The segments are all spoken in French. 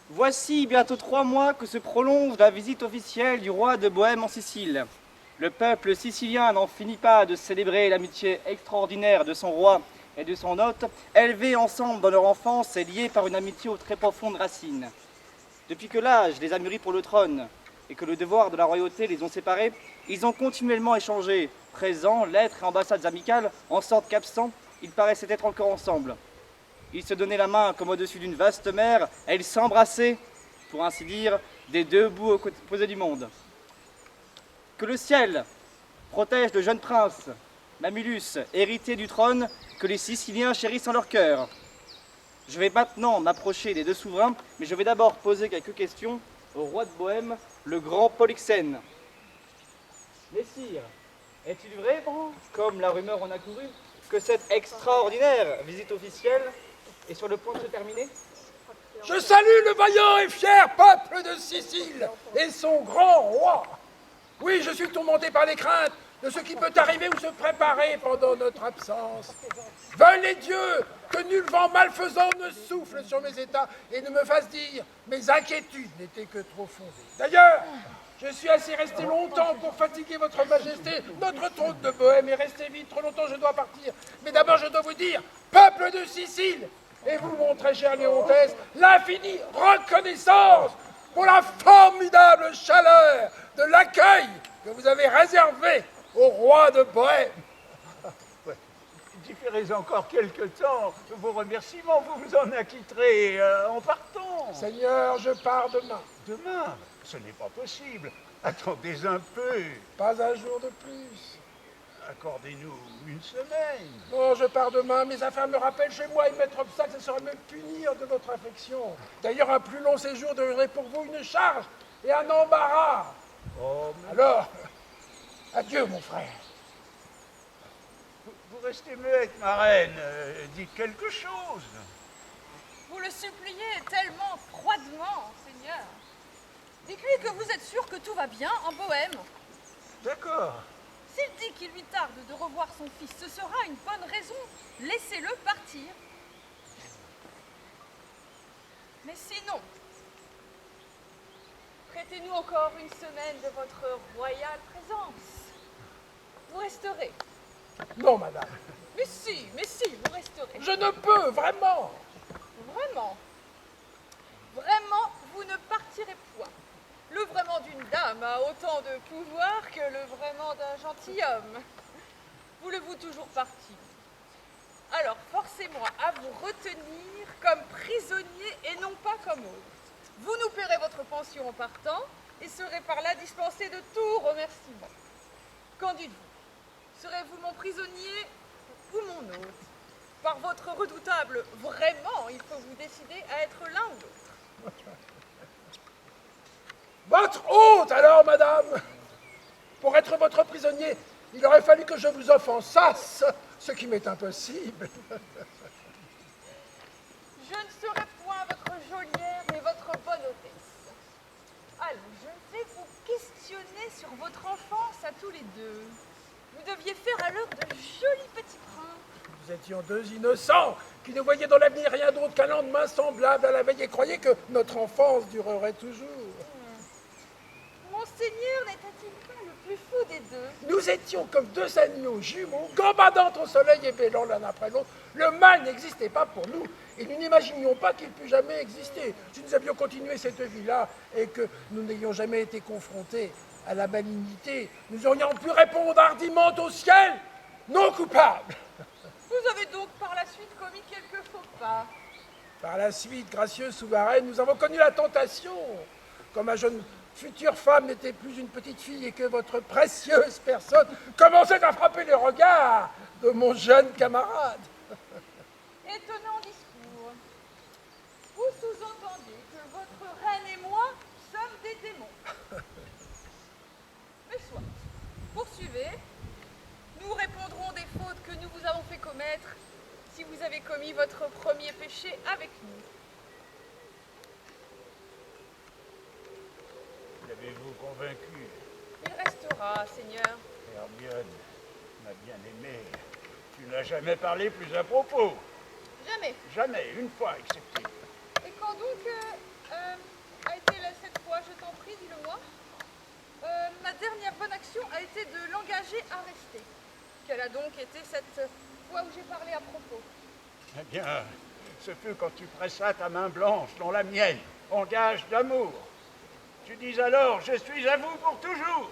Voici bientôt 3 mois que se prolonge la visite officielle du roi de Bohême en Sicile. Le peuple sicilien n'en finit pas de célébrer l'amitié extraordinaire de son roi et de son hôte, élevés ensemble dans leur enfance et liés par une amitié aux très profondes racines. Depuis que l'âge les a mûris pour le trône et que le devoir de la royauté les ont séparés, ils ont continuellement échangé, présents, lettres et ambassades amicales, en sorte qu'absents, ils paraissaient être encore ensemble. Ils se donnaient la main comme au-dessus d'une vaste mer, et ils s'embrassaient, pour ainsi dire, des deux bouts opposés du monde. Que le ciel protège le jeune prince, Mamulus, héritier du trône, que les Siciliens chérissent en leur cœur. Je vais maintenant m'approcher des deux souverains, mais je vais d'abord poser quelques questions au roi de Bohême, le grand Polyxène. Messire, est-il vrai, comme la rumeur en a couru, que cette extraordinaire visite officielle est sur le point de se terminer? Je salue le vaillant et fier peuple de Sicile et son grand roi. Oui, je suis tourmenté par les craintes de ce qui peut arriver ou se préparer pendant notre absence. Veuillent les dieux que nul vent malfaisant ne souffle sur mes états et ne me fasse dire mes inquiétudes n'étaient que trop fondées. D'ailleurs, je suis assez resté longtemps pour fatiguer votre majesté. Notre trône de Bohême est resté vide trop longtemps, je dois partir. Mais d'abord, je dois vous dire, peuple de Sicile, et vous, mon très cher Léontès, l'infinie reconnaissance pour la formidable chaleur de l'accueil que vous avez réservé au roi de Bohême. Différez encore quelque temps vos remerciements, vous vous en acquitterez en partant. Seigneur, je pars demain. Demain? Ce n'est pas possible. Attendez un peu. Pas un jour de plus. Accordez-nous une semaine. Non, je pars demain. Mes affaires me rappellent chez moi et mettre obstacle, ce serait me punir de votre affection. D'ailleurs, un plus long séjour deviendrait pour vous une charge et un embarras. Oh, mais... Alors, adieu, mon frère. Vous restez muette, ma reine. Dites quelque chose. Vous le suppliez tellement froidement, Seigneur. Dites-lui que vous êtes sûr que tout va bien en Bohême. D'accord. S'il dit qu'il lui tarde de revoir son fils, ce sera une bonne raison. Laissez-le partir. Mais sinon, prêtez-nous encore une semaine de votre royale présence. Vous resterez. Non, madame. Mais si, vous resterez. Je ne peux, vraiment. Vraiment. Vraiment, vous ne partirez point. Le vraiment d'une dame a autant de pouvoir que le vraiment d'un gentilhomme. Voulez-vous toujours partir? Alors forcez-moi à vous retenir comme prisonnier et non pas comme hôte. Vous nous paierez votre pension en partant et serez par là dispensé de tout remerciement. Qu'en dites-vous? Serez-vous mon prisonnier ou mon hôte? Par votre redoutable vraiment, il faut vous décider à être l'un ou l'autre. Votre hôte, alors, madame. Pour être votre prisonnier, il aurait fallu que je vous offensasse, ce qui m'est impossible. Je ne serai point votre geôlière, mais votre bonne hôtesse. Allons, je vais vous questionner sur votre enfance à tous les deux. Vous deviez faire alors de jolis petits princes. Nous étions deux innocents qui ne voyaient dans l'avenir rien d'autre qu'un lendemain semblable à la veille et croyaient que notre enfance durerait toujours. Monseigneur n'était-il pas le plus fou des deux? Nous étions comme deux agneaux jumeaux, gambadant au soleil et bêlant l'un après l'autre. Le mal n'existait pas pour nous, et nous n'imaginions pas qu'il pût jamais exister. Si nous avions continué cette vie-là, et que nous n'ayons jamais été confrontés à la malignité, nous aurions pu répondre hardiment au ciel, non coupable. Vous avez donc par la suite commis quelques faux pas. Par la suite, gracieuse souveraine, nous avons connu la tentation. Comme ma jeune future femme n'était plus une petite fille et que votre précieuse personne commençait à frapper les regards de mon jeune camarade. Étonnant discours. Vous sous-entendez que votre reine et moi sommes des démons. Mais soit. suivez. Nous répondrons des fautes que nous vous avons fait commettre si vous avez commis votre premier péché avec nous. L'avez-vous convaincu? Il restera, Seigneur. Hermione, ma bien-aimée, tu n'as jamais parlé plus à propos. Jamais. Jamais, une fois excepté. Et quand donc a été cette fois, je t'en prie, dis-le-moi, ma dernière bonne action a été de l'engager à rester. Quelle a donc été cette fois où j'ai parlé à propos? Eh bien, ce fut quand tu pressas ta main blanche dans la mienne, en gage d'amour. Tu dis alors, je suis à vous pour toujours.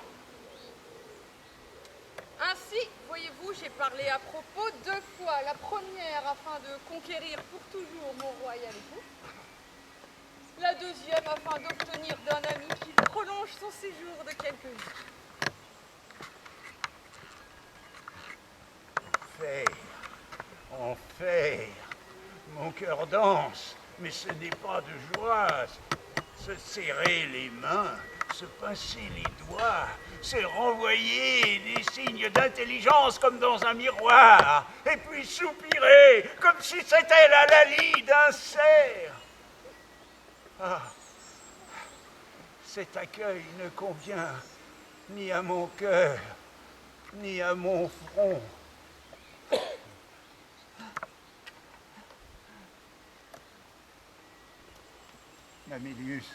Ainsi, voyez-vous, j'ai parlé à propos 2 fois. La première afin de conquérir pour toujours mon royal époux. La deuxième afin d'obtenir d'un ami qu'il prolonge son séjour de quelques jours. Enfer, mon cœur danse, mais ce n'est pas de joie. Se serrer les mains, se pincer les doigts, se renvoyer des signes d'intelligence comme dans un miroir, et puis soupirer comme si c'était la lalie d'un cerf. Ah, cet accueil ne convient ni à mon cœur, ni à mon front. Amélius,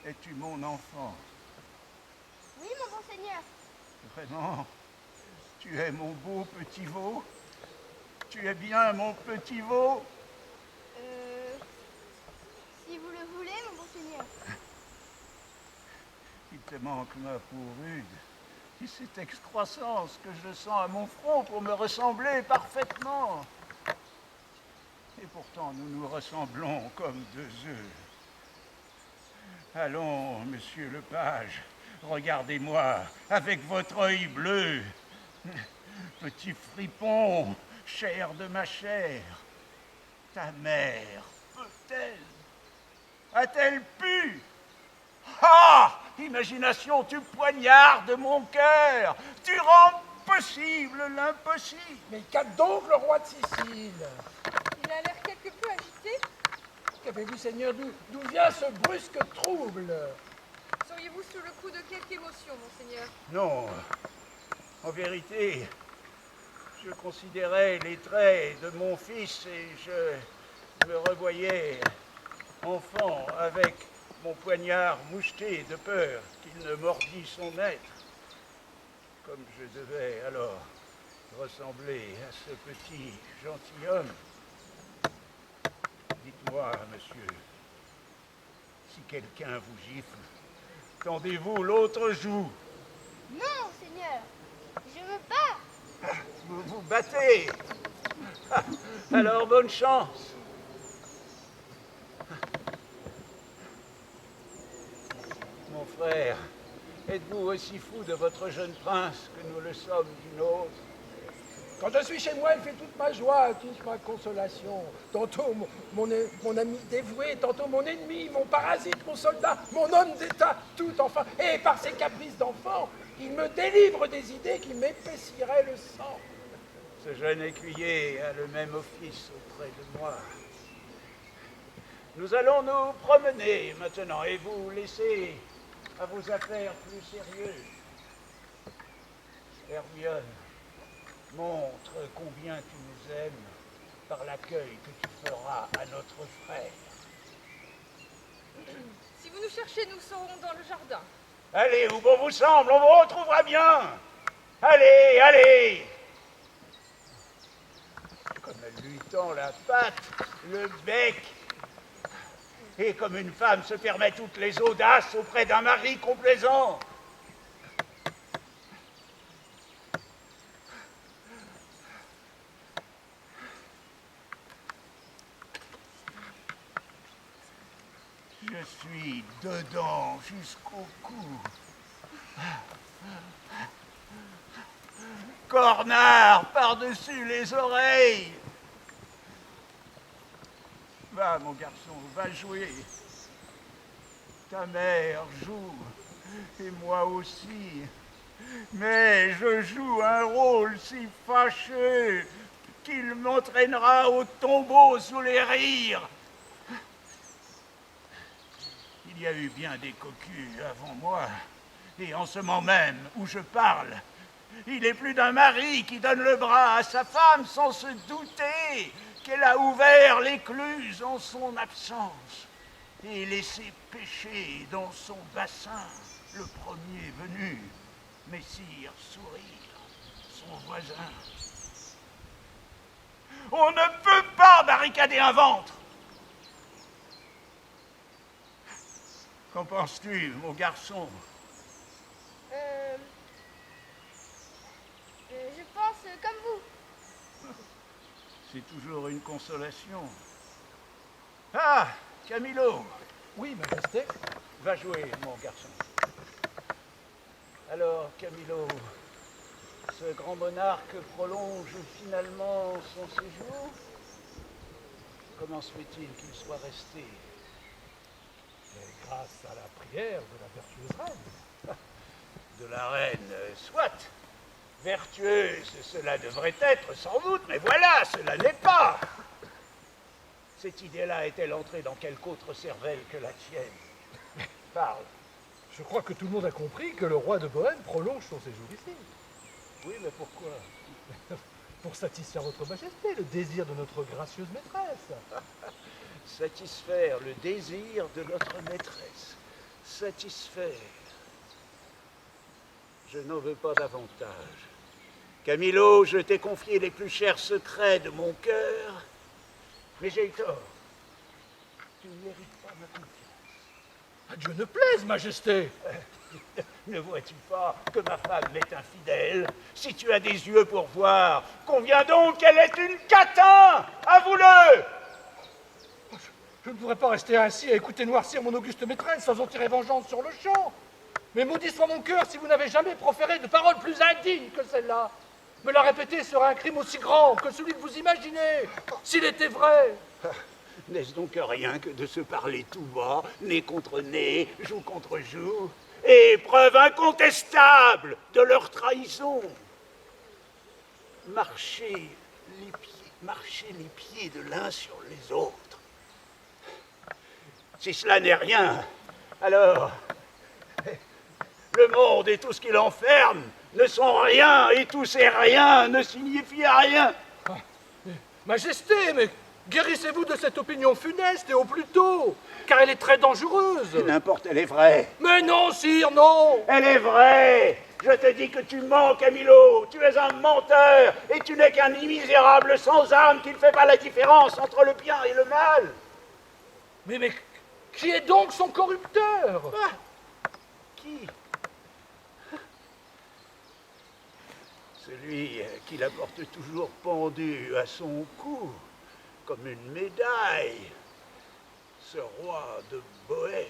es-tu mon enfant? Oui, mon bon Seigneur. Vraiment? Tu es mon beau petit veau? Tu es bien mon petit veau? Si vous le voulez, mon bon Seigneur. Il te manque ma peau rude et cette excroissance que je sens à mon front pour me ressembler parfaitement. Et pourtant, nous nous ressemblons comme 2 œufs. Allons, monsieur le page, regardez-moi avec votre œil bleu. Petit fripon, chair de ma chair, ta mère peut-elle? A-t-elle pu? Ah! Imagination, tu poignardes mon cœur, tu rends possible l'impossible. Mais qu'a donc le roi de Sicile? Il a l'air quelque peu agité. Qu'avez-vous, Seigneur? D'où vient ce brusque trouble? Seriez-vous sous le coup de quelque émotion, monseigneur? Non, en vérité, je considérais les traits de mon fils et je me revoyais enfant avec mon poignard moucheté de peur qu'il ne mordît son maître, comme je devais alors ressembler à ce petit gentilhomme. Dites-moi, monsieur, si quelqu'un vous gifle, tendez-vous l'autre joue. Non, Seigneur. Je veux pas. Vous vous battez. Alors bonne chance. Mon frère, êtes-vous aussi fou de votre jeune prince que nous le sommes du nôtre? Quand je suis chez moi, il fait toute ma joie, toute ma consolation. Tantôt mon ami dévoué, tantôt mon ennemi, mon parasite, mon soldat, mon homme d'État, tout enfin. Et par ses caprices d'enfant, il me délivre des idées qui m'épaissiraient le sang. Ce jeune écuyer a le même office auprès de moi. Nous allons nous promener maintenant et vous laisser à vos affaires plus sérieuses. Hermione, montre combien tu nous aimes par l'accueil que tu feras à notre frère. Si vous nous cherchez, nous serons dans le jardin. Allez, où bon vous semble, on vous retrouvera bien. Allez, allez. Comme elle lui tend la patte, le bec, et comme une femme se permet toutes les audaces auprès d'un mari complaisant. Je suis dedans jusqu'au cou. Cornard par-dessus les oreilles. Va, mon garçon, va jouer. Ta mère joue, et moi aussi. Mais je joue un rôle si fâcheux qu'il m'entraînera au tombeau sous les rires. Il y a eu bien des cocus avant moi, et en ce moment même où je parle, il est plus d'un mari qui donne le bras à sa femme sans se douter qu'elle a ouvert l'écluse en son absence et laissé pêcher dans son bassin le premier venu, Messire Sourire, son voisin. On ne peut pas barricader un ventre. Qu'en penses-tu, mon garçon? Je pense comme vous. C'est toujours une consolation. Ah, Camilo, Oui, Majesté. va jouer, mon garçon. Alors, Camilo, ce grand monarque prolonge finalement son séjour. Comment se fait-il qu'il soit resté? Et grâce à la prière de la vertueuse reine. De la reine, soit. Vertueuse, cela devrait être sans doute, mais voilà, cela n'est pas. Cette idée-là est-elle entrée dans quelque autre cervelle que la tienne? Parle. Je crois que tout le monde a compris que le roi de Bohême prolonge son séjour ici. Oui, mais pourquoi? Pour satisfaire votre majesté, le désir de notre gracieuse maîtresse. Satisfaire le désir de notre maîtresse. Satisfaire. Je n'en veux pas davantage. Camilo, je t'ai confié les plus chers secrets de mon cœur, mais j'ai eu tort. Tu ne mérites pas ma confiance. À Dieu ne plaise, majesté. Ne vois-tu pas que ma femme m'est infidèle? Si tu as des yeux pour voir, conviens donc qu'elle est une catin! Avoue-le! Je ne pourrais pas rester ainsi à écouter noircir mon auguste maîtresse sans en tirer vengeance sur le champ. Mais maudit soit mon cœur si vous n'avez jamais proféré de paroles plus indignes que celle-là. Me la répéter serait un crime aussi grand que celui que vous imaginez, s'il était vrai. N'est-ce donc rien que de se parler tout bas, nez contre nez, joue contre joue, et preuve incontestable de leur trahison? Marcher les pieds de l'un sur les autres. Si cela n'est rien, alors le monde et tout ce qu'il enferme ne sont rien, et tous ces rien ne signifient rien. Majesté, mais guérissez-vous de cette opinion funeste et au plus tôt, car elle est très dangereuse. N'importe, elle est vraie. Mais non, sire, non. Elle est vraie. Je te dis que tu mens, Camilo. Tu es un menteur, et tu n'es qu'un misérable sans âme qui ne fait pas la différence entre le bien et le mal. Mais qui est donc son corrupteur? Qui? Celui qui la porte toujours pendue à son cou, comme une médaille. Ce roi de Bohême.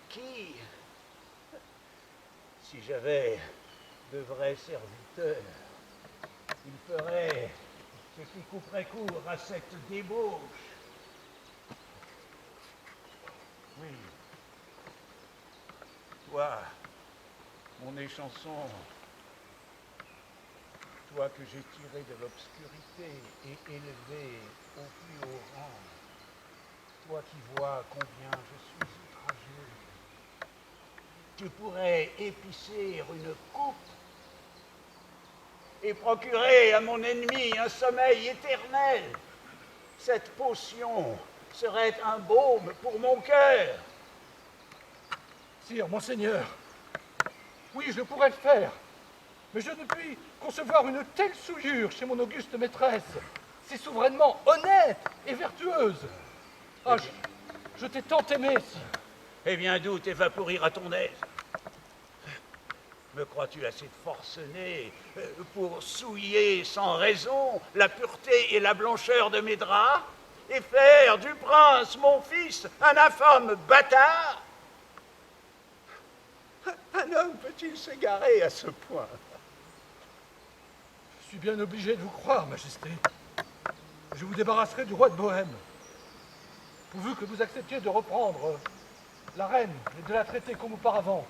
Qui, si j'avais de vrais serviteurs, il ferait ce qui couperait court à cette débauche. Oui. Toi, mon échanson, toi que j'ai tiré de l'obscurité et élevé au plus haut rang, toi qui vois combien je suis outrageux, tu pourrais épicer une coupe et procurer à mon ennemi un sommeil éternel. Cette potion serait un baume pour mon cœur. Sire, monseigneur, oui, je pourrais le faire, mais je ne puis concevoir une telle souillure chez mon auguste maîtresse, si souverainement honnête et vertueuse. Ah, je t'ai tant aimé, sire. Eh bien, d'où t'évaporir à ton aise? Me crois-tu assez forcené pour souiller sans raison la pureté et la blancheur de mes draps et faire du prince, mon fils, un infâme bâtard? Un homme peut-il s'égarer à ce point? Je suis bien obligé de vous croire, Majesté. Je vous débarrasserai du roi de Bohême, pourvu que vous acceptiez de reprendre la reine et de la traiter comme auparavant.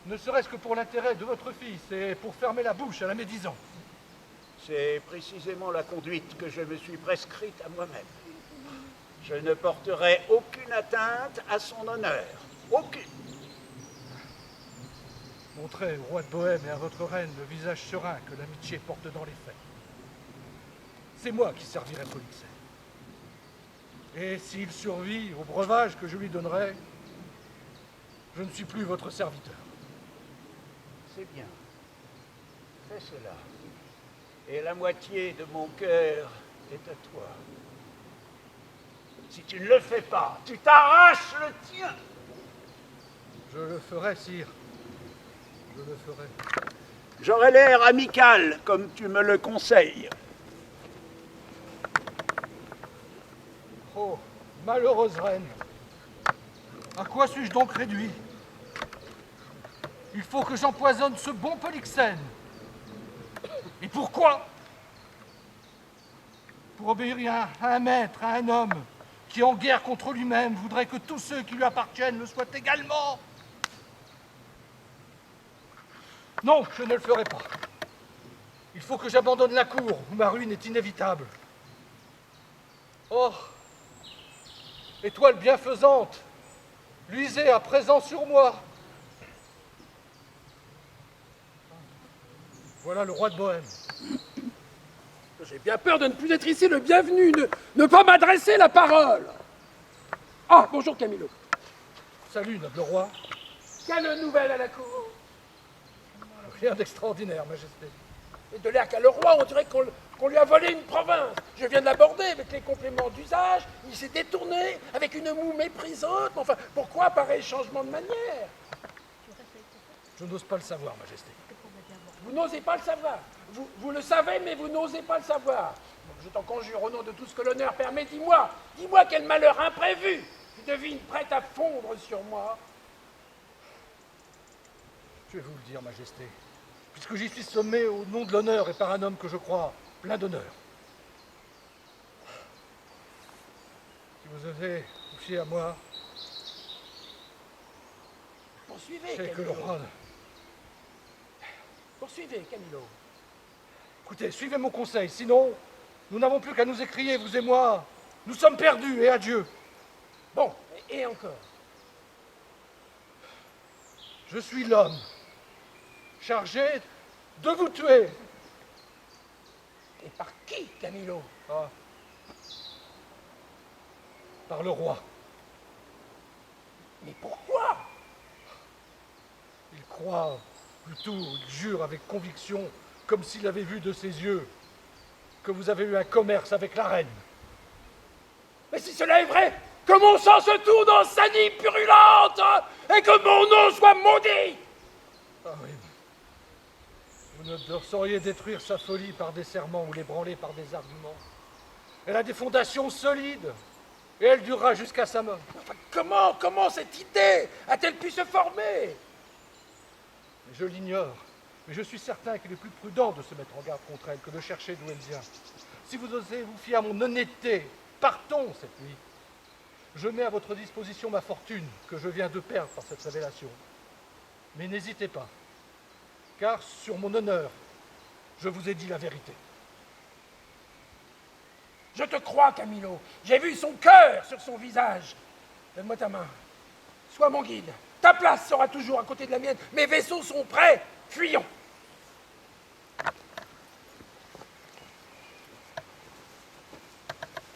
Ne serait-ce que pour l'intérêt de votre fils et pour fermer la bouche à la médisance. C'est précisément la conduite que je me suis prescrite à moi-même. Je ne porterai aucune atteinte à son honneur. Aucune. Montrez au roi de Bohême et à votre reine le visage serein que l'amitié porte dans les faits. C'est moi qui servirai Polixène. Et s'il survit au breuvage que je lui donnerai, je ne suis plus votre serviteur. C'est bien. Fais cela. Et la moitié de mon cœur est à toi. Si tu ne le fais pas, tu t'arraches le tien. Je le ferai, sire. Je le ferai. J'aurai l'air amical, comme tu me le conseilles. Oh, malheureuse reine. À quoi suis-je donc réduit? Il faut que j'empoisonne ce bon Polixène. Et pourquoi? Pour obéir à un maître, à un homme qui, en guerre contre lui-même, voudrait que tous ceux qui lui appartiennent le soient également. Non, je ne le ferai pas. Il faut que j'abandonne la cour, où ma ruine est inévitable. Oh, étoile bienfaisante, luisez à présent sur moi. Voilà le roi de Bohême. J'ai bien peur de ne plus être ici le bienvenu, ne pas m'adresser la parole. Ah, bonjour Camillo. Salut, noble roi. Quelle nouvelle à la cour? Rien d'extraordinaire, Majesté. Et de l'air qu'a le roi, on dirait qu'on lui a volé une province. Je viens de l'aborder avec les compléments d'usage, il s'est détourné avec une moue méprisante. Mais enfin, pourquoi pareil changement de manière? Je n'ose pas le savoir, Majesté. Vous n'osez pas le savoir. Vous le savez, mais vous n'osez pas le savoir. Donc je t'en conjure au nom de tout ce que l'honneur permet, dis-moi quel malheur imprévu tu devines prête à fondre sur moi. Je vais vous le dire, Majesté, puisque j'y suis sommé au nom de l'honneur et par un homme que je crois plein d'honneur. Si vous osez vous fier à moi, Poursuivez, c'est que le Camillo. roi... Poursuivez, Camillo. Écoutez, suivez mon conseil, sinon nous n'avons plus qu'à nous écrier, vous et moi. Nous sommes perdus, et adieu. Bon, et encore. Je suis l'homme chargé de vous tuer. Et par qui, Camillo? Ah. Par le roi. Mais pourquoi? Il croit, plutôt, il jure avec conviction, comme s'il avait vu de ses yeux, que vous avez eu un commerce avec la reine. Mais si cela est vrai, que mon sang se tourne en sanie purulente et que mon nom soit maudit! Ah oui. Vous ne sauriez détruire sa folie par des serments ou l'ébranler par des arguments. Elle a des fondations solides et elle durera jusqu'à sa mort. Enfin, comment cette idée a-t-elle pu se former? Je l'ignore, mais je suis certain qu'il est plus prudent de se mettre en garde contre elle que de chercher d'où elle vient. Si vous osez vous fier à mon honnêteté, partons cette nuit. Je mets à votre disposition ma fortune, que je viens de perdre par cette révélation. Mais n'hésitez pas, car sur mon honneur, je vous ai dit la vérité. Je te crois, Camillo. J'ai vu son cœur sur son visage. Donne-moi ta main. Sois mon guide. Ta place sera toujours à côté de la mienne. Mes vaisseaux sont prêts. Fuyons.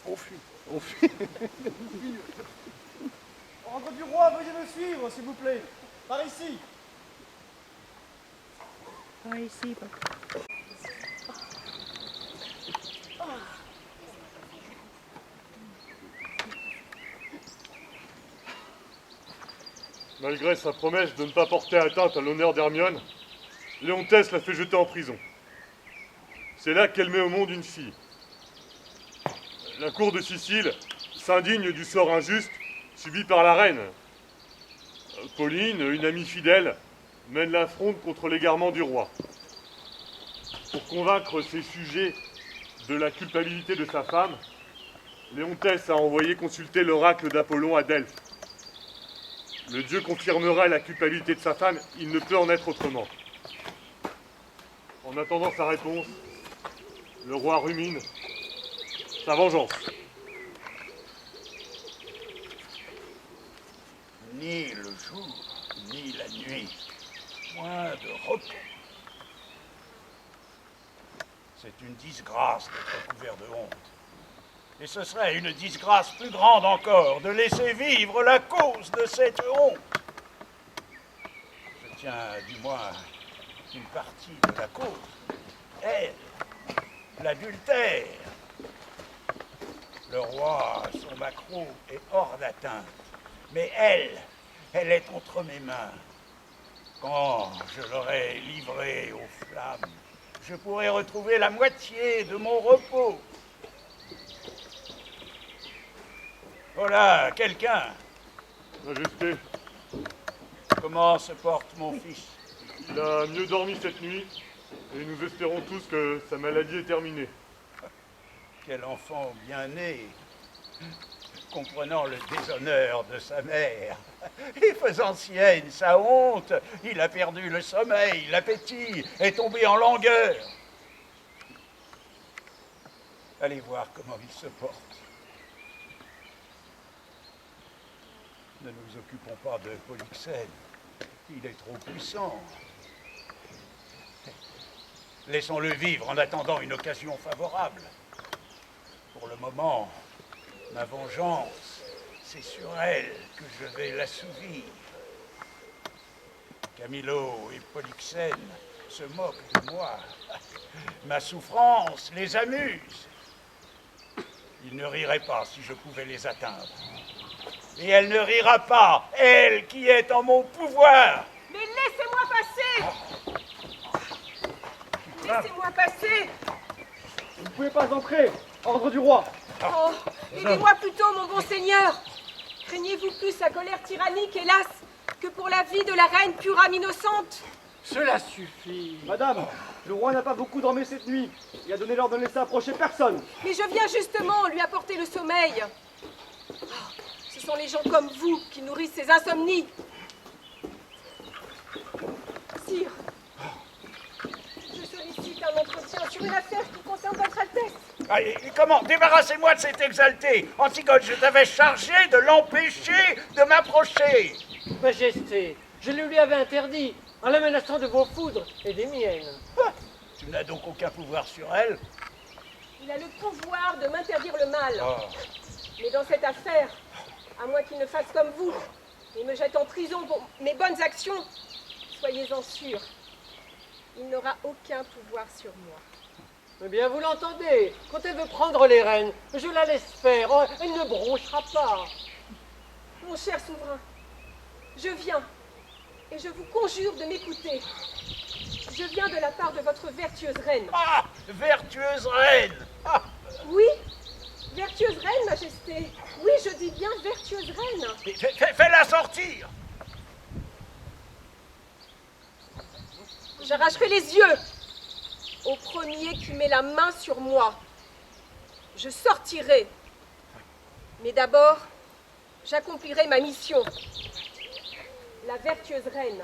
On fuit. On fuit. Ordre du roi, veuillez me suivre, s'il vous plaît. Par ici. Par ici, papa. Malgré sa promesse de ne pas porter atteinte à l'honneur d'Hermione, Léontès l'a fait jeter en prison. C'est là qu'elle met au monde une fille. La cour de Sicile s'indigne du sort injuste subi par la reine. Pauline, une amie fidèle, mène la fronde contre l'égarement du roi. Pour convaincre ses sujets de la culpabilité de sa femme, Léontès a envoyé consulter l'oracle d'Apollon à Delphes. Le dieu confirmera la culpabilité de sa femme, il ne peut en être autrement. En attendant sa réponse, le roi rumine sa vengeance. Ni le jour, ni la nuit, point de repos. C'est une disgrâce d'être couvert de honte. Et ce serait une disgrâce plus grande encore de laisser vivre la cause de cette honte. Je tiens du moins une partie de la cause. Elle, l'adultère. Le roi, son maquereau, est hors d'atteinte. Mais elle est entre mes mains. Quand je l'aurai livrée aux flammes, je pourrai retrouver la moitié de mon repos. Voilà, quelqu'un. Majesté, Comment se porte mon fils? il a mieux dormi cette nuit, et nous espérons tous que sa maladie est terminée. Quel enfant bien né, comprenant le déshonneur de sa mère, et faisant sienne sa honte, il a perdu le sommeil, l'appétit, est tombé en langueur. Allez voir comment il se porte. Ne nous occupons pas de Polyxène, il est trop puissant. Laissons-le vivre en attendant une occasion favorable. Pour le moment, ma vengeance, c'est sur elle que je vais l'assouvir. Camillo et Polyxène se moquent de moi. Ma souffrance les amuse. Ils ne riraient pas si je pouvais les atteindre. Et elle ne rira pas, elle qui est en mon pouvoir. Mais laissez-moi passer! Laissez-moi passer! Vous ne pouvez pas entrer. Ordre du roi. Oh, aidez-moi plutôt, mon bon seigneur! Craignez-vous plus sa colère tyrannique, hélas, que pour la vie de la reine pure âme innocente? Cela suffit. Madame, le roi n'a pas beaucoup dormi cette nuit. Il a donné l'ordre de ne laisser approcher personne. Mais je viens justement lui apporter le sommeil. Oh, ce sont les gens comme vous qui nourrissent ces insomnies. Sire, je sollicite un entretien sur une affaire qui concerne votre Altesse. Allez, comment? Débarrassez-moi de cet exalté. Antigone, je t'avais chargé de l'empêcher de m'approcher. Majesté, je le lui avais interdit, en la menaçant de vos foudres et des miennes. Tu n'as donc aucun pouvoir sur elle? Il a le pouvoir de m'interdire le mal. Oh. Mais dans cette affaire, à moins qu'il ne fasse comme vous et me jette en prison pour mes bonnes actions, soyez-en sûrs, il n'aura aucun pouvoir sur moi. Eh bien, vous l'entendez, quand elle veut prendre les rênes, je la laisse faire, oh, elle ne bronchera pas. Mon cher souverain, je viens et je vous conjure de m'écouter. Je viens de la part de votre vertueuse reine. Ah, vertueuse reine. Ah, Oui, vertueuse reine, Majesté. Oui, je dis bien vertueuse reine. fais-la sortir. J'arracherai les yeux au premier qui met la main sur moi. Je sortirai. Mais d'abord, j'accomplirai ma mission. La vertueuse reine,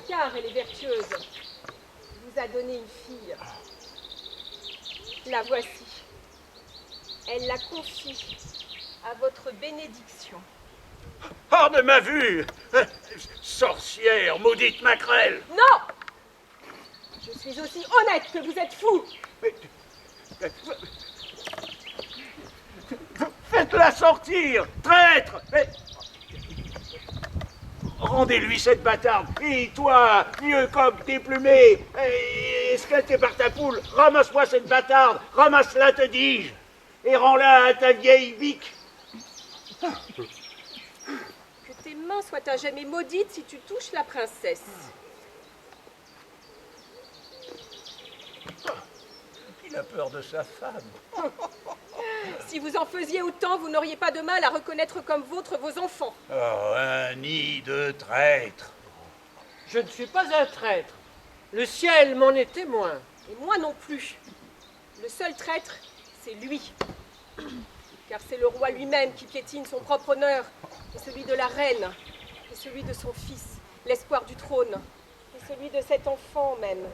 car elle est vertueuse, vous a donné une fille. La voici. Elle la confie à votre bénédiction. Hors de ma vue. Sorcière, maudite maquerelle. Non! Je suis aussi honnête que vous êtes fou. Faites-la sortir, traître. Rendez-lui cette bâtarde. Et toi, vieux coq déplumé, esclaté par ta poule, ramasse-moi cette bâtarde. Ramasse-la, te dis-je. Et rends-la à ta vieille bique. Que tes mains soient à jamais maudites si tu touches la princesse. Il a peur de sa femme. Si vous en faisiez autant, vous n'auriez pas de mal à reconnaître comme vôtres vos enfants. Oh, un nid de traître. Je ne suis pas un traître. Le ciel m'en est témoin. Et moi non plus. Le seul traître, c'est lui. Car c'est le roi lui-même qui piétine son propre honneur et celui de la reine, et celui de son fils, l'espoir du trône, et celui de cet enfant même.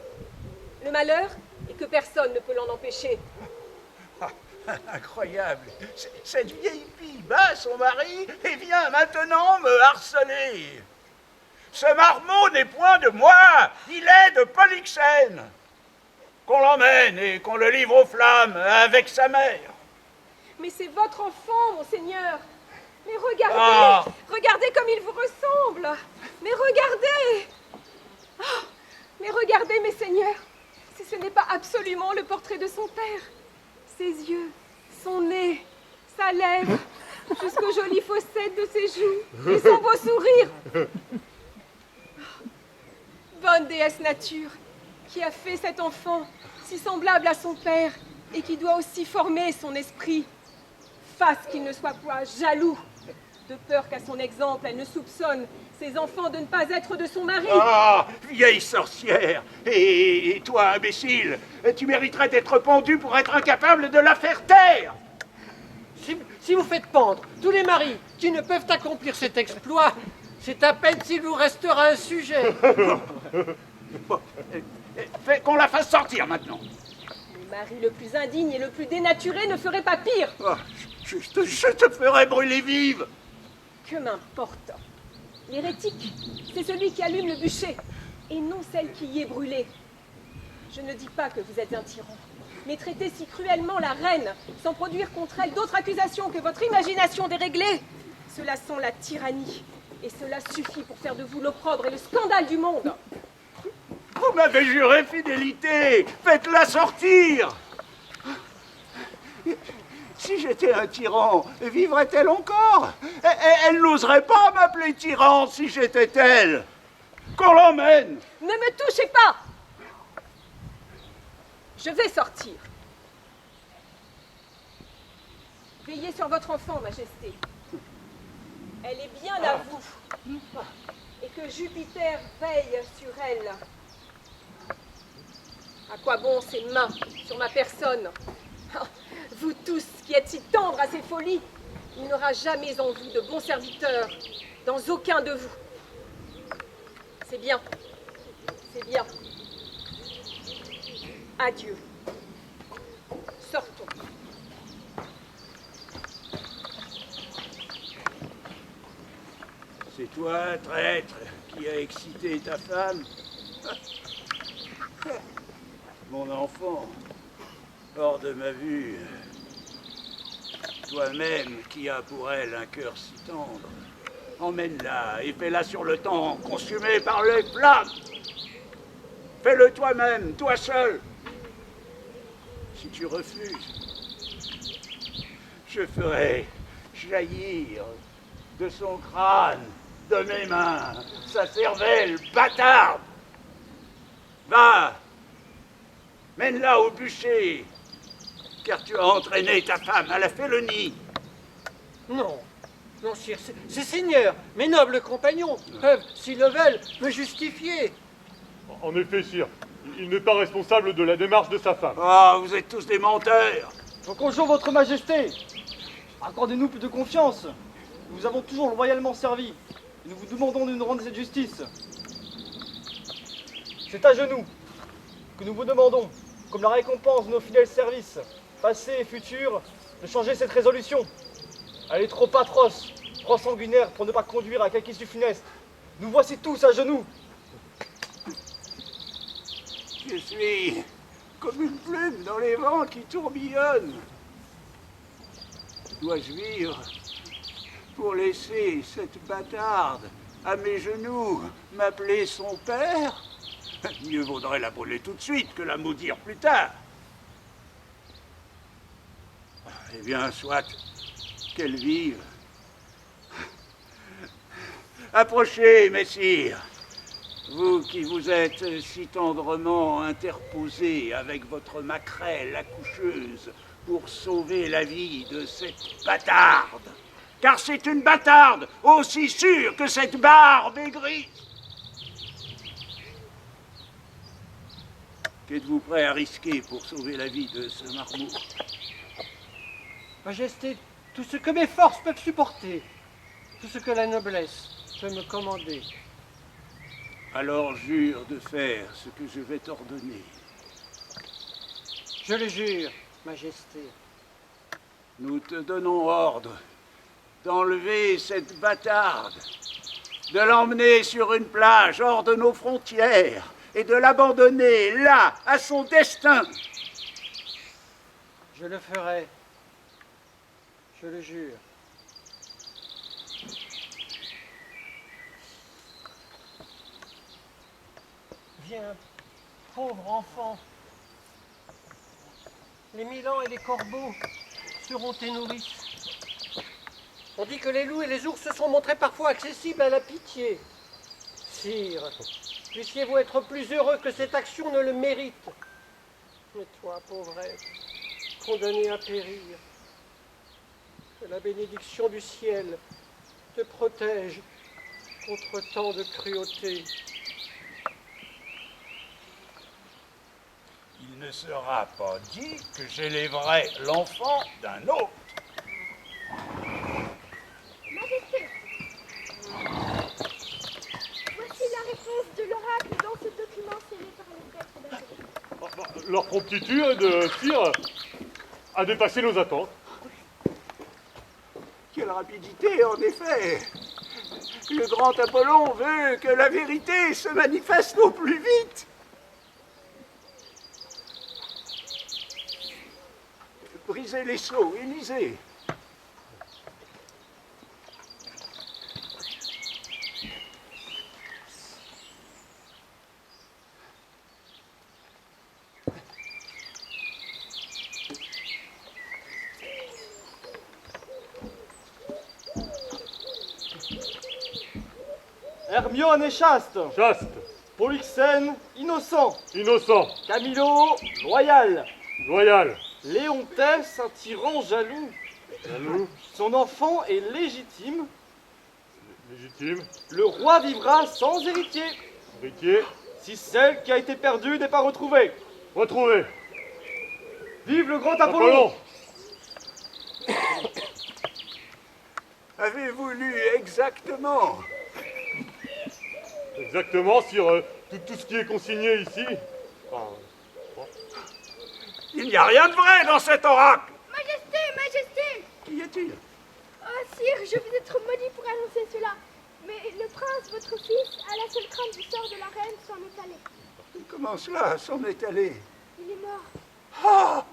Le malheur est que personne ne peut l'en empêcher. Incroyable. Cette vieille fille bat son mari et vient maintenant me harceler. Ce marmot n'est point de moi, il est de Polyxène. Qu'on l'emmène et qu'on le livre aux flammes avec sa mère. Mais c'est votre enfant, monseigneur. Mais regardez, regardez comme il vous ressemble. Mais regardez. Oh, mais regardez, mes seigneurs, si ce n'est pas absolument le portrait de son père. Ses yeux, son nez, sa lèvre, jusqu'aux jolies fossettes de ses joues et son beau sourire. Bonne déesse nature, qui a fait cet enfant si semblable à son père et qui doit aussi former son esprit, fasse qu'il ne soit pas jaloux, de peur qu'à son exemple elle ne soupçonne ses enfants de ne pas être de son mari. Ah, vieille sorcière! Et toi, imbécile, tu mériterais d'être pendu pour être incapable de la faire taire! Si vous faites pendre tous les maris qui ne peuvent accomplir cet exploit, c'est à peine s'il vous restera un sujet. Bon, fais qu'on la fasse sortir maintenant. Le mari le plus indigne et le plus dénaturé ne ferait pas pire. Oh, je te ferai brûler vive! Que m'importe. L'hérétique, c'est celui qui allume le bûcher, et non celle qui y est brûlée. Je ne dis pas que vous êtes un tyran, mais traiter si cruellement la reine, sans produire contre elle d'autres accusations que votre imagination déréglée, cela sent la tyrannie, et cela suffit pour faire de vous l'opprobre et le scandale du monde. Vous m'avez juré fidélité! Faites-la sortir! Si j'étais un tyran, vivrait-elle encore? Elle n'oserait pas m'appeler tyran si j'étais elle. Qu'on l'emmène! Ne me touchez pas! Je vais sortir. Veillez sur votre enfant, Majesté. Elle est bien à vous. Et que Jupiter veille sur elle. À quoi bon ces mains sur ma personne? Vous tous qui êtes si tendres à ces folies, il n'y aura jamais en vous de bons serviteurs, dans aucun de vous. C'est bien, c'est bien. Adieu. Sortons. C'est toi, traître, qui a excité ta femme? Mon enfant, hors de ma vue. Toi-même qui as pour elle un cœur si tendre, emmène-la et fais-la sur le temps, consumée par les flammes. Fais-le toi-même, toi seul. Si tu refuses, je ferai jaillir de son crâne, de mes mains, sa cervelle bâtarde. Va, mène-la au bûcher, car tu as entraîné ta femme à la félonie. Non, non, sire, ces seigneurs, mes nobles compagnons, peuvent, s'ils le veulent, me justifier. En effet, sire, il n'est pas responsable de la démarche de sa femme. Ah, vous êtes tous des menteurs. Je conjure votre majesté, accordez-nous plus de confiance. Nous vous avons toujours loyalement servi, et nous vous demandons de nous rendre cette justice. C'est à genoux que nous vous demandons, comme la récompense de nos fidèles services, passés et futurs, de changer cette résolution. Elle est trop atroce, trop sanguinaire pour ne pas conduire à quelque issue funeste. Nous voici tous à genoux. Je suis comme une plume dans les vents qui tourbillonnent. Dois-je vivre pour laisser cette bâtarde à mes genoux m'appeler son père? Mieux vaudrait la brûler tout de suite que la maudire plus tard. Eh bien, soit qu'elle vive. Approchez, messire, vous qui vous êtes si tendrement interposés avec votre maquerelle accoucheuse pour sauver la vie de cette bâtarde. Car c'est une bâtarde, aussi sûre que cette barbe est grise. Qu'êtes-vous prêt à risquer pour sauver la vie de ce marmot? Majesté, tout ce que mes forces peuvent supporter, tout ce que la noblesse te me commander. Alors jure de faire ce que je vais t'ordonner. Je le jure, Majesté. Nous te donnons ordre d'enlever cette bâtarde, de l'emmener sur une plage hors de nos frontières et de l'abandonner là, à son destin. Je le ferai. Je le jure. Viens, pauvre enfant. Les milans et les corbeaux seront tes nourrices. On dit que les loups et les ours se sont montrés parfois accessibles à la pitié. Sire, puissiez-vous être plus heureux que cette action ne le mérite. Mais toi, pauvrette, condamné à périr, que la bénédiction du ciel te protège contre tant de cruauté. Il ne sera pas dit que j'élèverai l'enfant d'un autre. Majesté, voici la réponse de l'oracle dans ce document scellé par le prêtre d'Athènes. Leur promptitude, sire, a dépassé nos attentes. Quelle rapidité, en effet! Le grand Apollon veut que la vérité se manifeste au plus vite. Brisez les sceaux et lisez. Hermione est chaste. Chaste, Polyxène, innocent. innocent, Camilo, loyal. loyal, Léontès, un tyran jaloux. jaloux, Son enfant est légitime. légitime, Le roi vivra sans héritier, héritier, si celle qui a été perdue n'est pas retrouvée. retrouvé. Vive le grand Apollon! Avez-vous lu exactement? Exactement, sire, tout ce qui est consigné ici. Il n'y a rien de vrai dans cet oracle. Majesté, Majesté! Qu'y a-t-il? Oh, sire, je vais être maudit pour annoncer cela. Mais le prince, votre fils, a la seule crainte du sort de la reine, s'en est allé. Comment cela s'en est allé? Il est mort. Ah!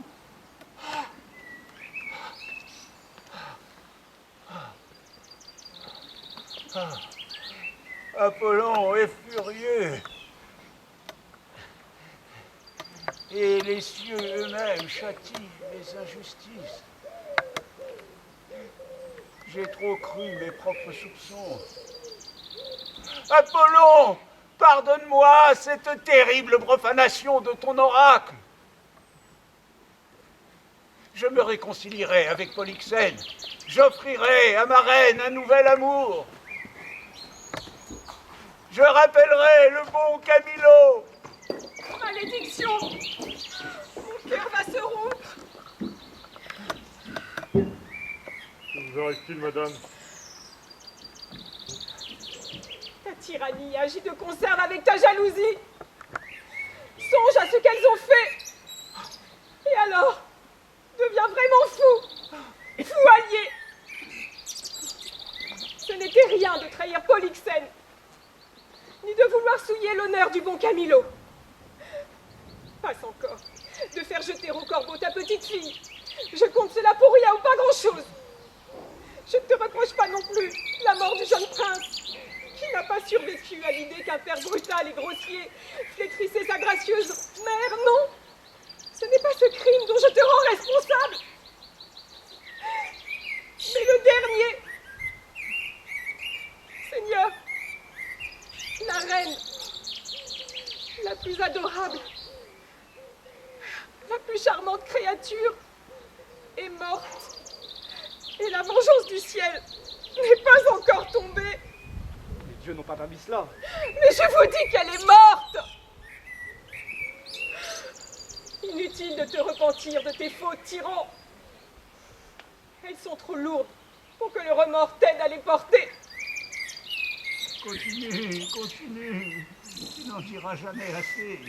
Apollon est furieux. Et les cieux eux-mêmes châtient les injustices. J'ai trop cru mes propres soupçons. Apollon, pardonne-moi cette terrible profanation de ton oracle. Je me réconcilierai avec Polyxène. J'offrirai à ma reine un nouvel amour. Je rappellerai le bon Camilo. Malédiction! Mon cœur va se rompre! Que vous arrive-t-il, madame? Ta tyrannie agit de concert avec ta jalousie. Songe à ce qu'elles ont fait. Et alors, deviens vraiment fou. Fou allié. Ce n'était rien de trahir Polyxène, ni de vouloir souiller l'honneur du bon Camilo. Passe encore, de faire jeter au corbeau ta petite fille. Je compte cela pour rien ou pas grand-chose. Je ne te reproche pas non plus la mort du jeune prince, qui n'a pas survécu à l'idée qu'un père brutal et grossier flétrissait sa gracieuse mère. Non, ce n'est pas ce crime dont je te rends responsable. Mais le dernier, Seigneur, la reine, la plus adorable, la plus charmante créature, est morte. Et la vengeance du ciel n'est pas encore tombée. Les dieux n'ont pas permis cela. Mais je vous dis qu'elle est morte. Inutile de te repentir de tes fautes, tyran. Elles sont trop lourdes pour que le remords t'aide à les porter. continue, continue. Tu n'en diras jamais assez.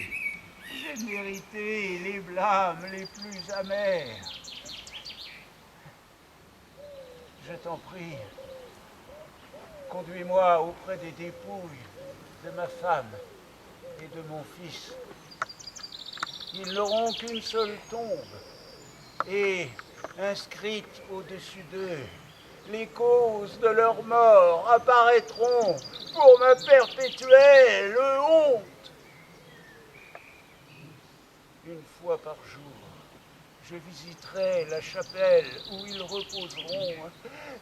J'ai mérité les blâmes les plus amers. Je t'en prie, conduis-moi auprès des dépouilles de ma femme et de mon fils. Ils n'auront qu'une seule tombe, et inscrites au-dessus d'eux, les causes de leur mort apparaîtront pour ma perpétuelle honte. Une fois par jour, je visiterai la chapelle où ils reposeront,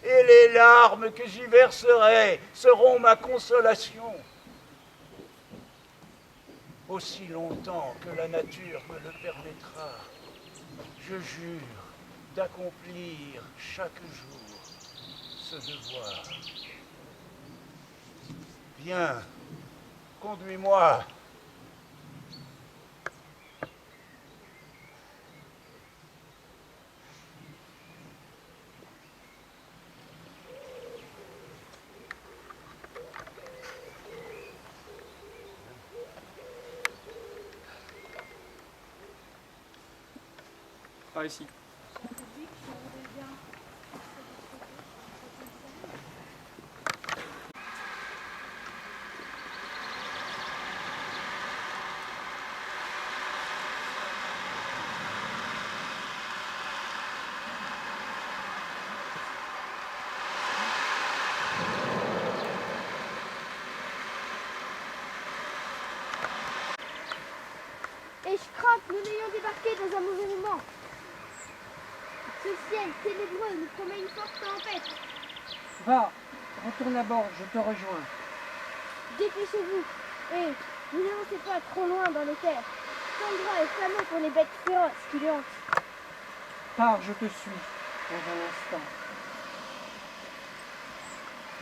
et les larmes que j'y verserai seront ma consolation. Aussi longtemps que la nature me le permettra, je jure d'accomplir chaque jour ce devoir. Viens, conduis-moi. Par ici. Et je crains que nous n'ayons débarqué dans un mauvais moment. Ce ciel ténébreux nous promet une forte tempête. Va, retourne à bord, je te rejoins. Dépêchez-vous. Et ne n'avancez pas trop loin dans les terres. Cet endroit est fameux pour les bêtes féroces qui le hantent. Pars, je te suis, dans un instant.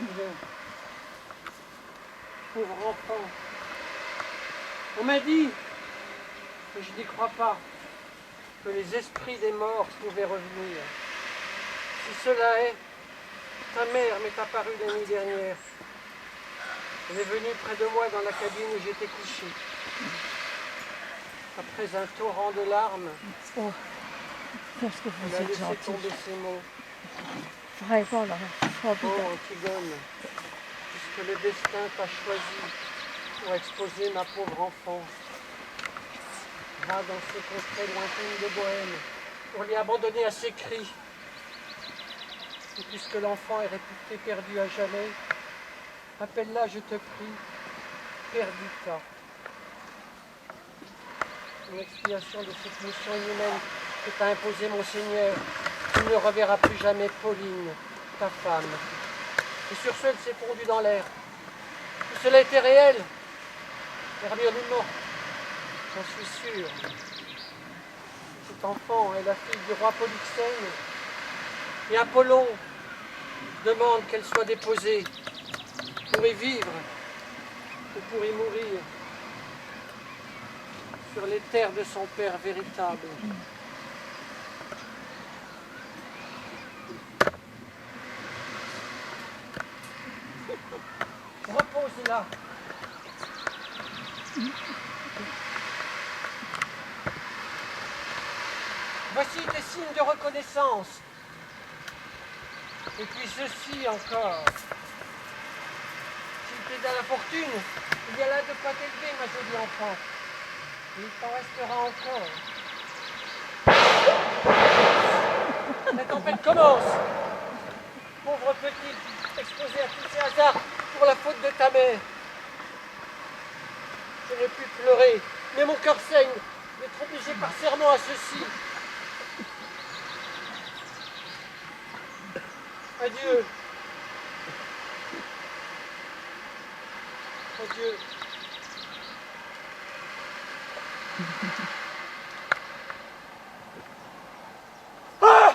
Viens. Pauvre enfant. On m'a dit, mais je n'y crois pas, que les esprits des morts pouvaient revenir. Si cela est, ta mère m'est apparue la nuit dernière. Elle est venue près de moi dans la cabine où j'étais couché. Après un torrent de larmes, Oh, qu'est-ce que vous elle a êtes laissé gentil. tomber ses mots. Vraiment, là. Oh, Oh, putain. Antigone, puisque le destin t'a choisi pour exposer ma pauvre enfant, va dans ces contrées lointaines de Bohême pour l'y abandonner à ses cris. Et puisque l'enfant est réputé perdu à jamais, appelle-la, je te prie, Perdita. En expiation de cette mission inhumaine que t'a imposée mon Seigneur, tu ne reverras plus jamais Pauline, ta femme. Et sur ce, elle s'est fondue dans l'air. Tout cela était réel. Hermione est morte, j'en suis sûr. Cet enfant est la fille du roi Polyxène. Et Apollon demande qu'elle soit déposée pour y vivre ou pour y mourir sur les terres de son père véritable. Repose-la. Voici tes signes de reconnaissance. Et puis ceci encore. S'il t'aide à la fortune, il y a là de quoi t'élever, ma jolie enfant. Et il t'en restera encore. La tempête commence. Pauvre petite, exposée à tous ces hasards pour la faute de ta mère. Je n'ai pu pleurer, mais mon cœur saigne d'être obligé par serment à ceci. Adieu. Adieu. Ah!